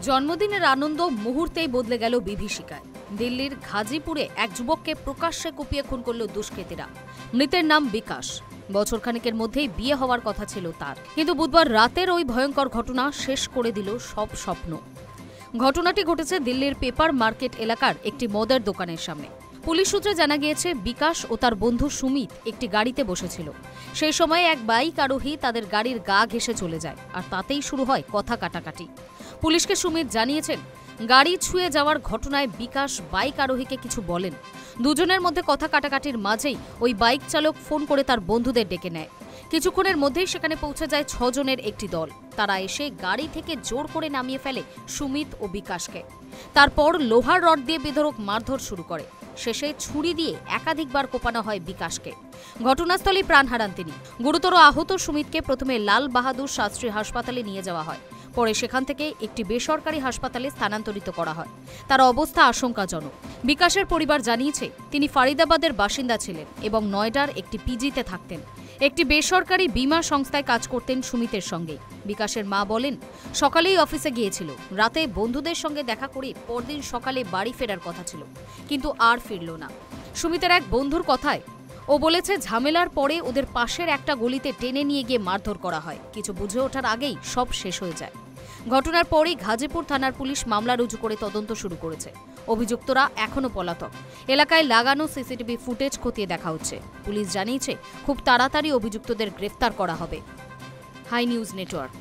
জন্মদিনের আনন্দ মুহূর্তেই বদলে গেল বিভীষিকায়। দিল্লির ঘাজিপুরে এক যুবককে প্রকাশ্যে কুপিয়ে খুন করল দুষ্কৃতীরা। মৃতের নাম বিকাশ। বছরখানেকের মধ্যেই বিয়ে হওয়ার কথা ছিল তার, কিন্তু বুধবার রাতের ওই ভয়ঙ্কর ঘটনা শেষ করে দিল সব স্বপ্ন। ঘটনাটি ঘটেছে দিল্লির পেপার মার্কেট এলাকার একটি মদের দোকানের সামনে। পুলিশ সূত্রে জানা গিয়েছে, বিকাশ ও তার বন্ধু সুমিত একটি গাড়িতে বসেছিল। সেই সময় এক বাইক আরোহী তাদের গাড়ির গা ঘেঁষে চলে যায়, আর তাতেই শুরু হয় কথা কাটাকাটি। পুলিশকে সুমিত জানিয়েছেন, গাড়ি ছুঁয়ে যাওয়ার ঘটনায় বিকাশ বাইক আরোহীকে কিছু বলেন। দুজনের মধ্যে কথা কাটাকাটির মাঝেই ওই বাইক চালক ফোন করে তার বন্ধুদের ডেকে নেয়। কিছুক্ষণের মধ্যেই সেখানে পৌঁছে যায় 6 জনের একটি দল। তারা এসে গাড়ি থেকে জোর করে নামিয়ে ফেলে সুমিত ও বিকাশকে। তারপর লোহার রড দিয়ে বেধড়ক মারধর শুরু করে। শেষে ছুরি দিয়ে একাধিকবার কোপানো হয় বিকাশকে। ঘটনাস্থলেই প্রাণ হারান তিনি। গুরুতর আহত সুমিতকে প্রথমে লাল বাহাদুর শাস্ত্রী হাসপাতালে নিয়ে যাওয়া হয়। পরে সেখান থেকে একটি বেসরকারি হাসপাতালে স্থানান্তরিত করা হয়। তার অবস্থা আশঙ্কাজনক। বিকাশের পরিবার জানিয়েছে, তিনি ফারিদাবাদের বাসিন্দা ছিলেন এবং নয়ডার একটি পিজিতে থাকতেন। একটি বেসরকারি বীমা সংস্থায় কাজ করতেন সুমিতের সঙ্গে। বিকাশের মা বলেন, সকালেই অফিসে গিয়েছিল, রাতে বন্ধুদের সঙ্গে দেখা করে পরদিন সকালে বাড়ি ফেরার কথা ছিল, কিন্তু আর ফিরল না। সুমিতের এক বন্ধুর কথায় ও বলেছে, ঝামেলার পরে ওদের পাশের একটা গলিতে টেনে নিয়ে গিয়ে মারধর করা হয়। কিছু বুঝে ওঠার আগেই সব শেষ হয়ে যায়। ঘটনার পরই ঘাজিপুর থানার পুলিশ মামলা রুজু করে তদন্ত শুরু করেছে। অভিযুক্তরা এখনও পলাতক। এলাকায় লাগানো সিসিটিভি ফুটেজ খতিয়ে দেখা হচ্ছে। পুলিশ জানিয়েছে, খুব তাড়াতাড়ি অভিযুক্তদের গ্রেফতার করা হবে। High news network.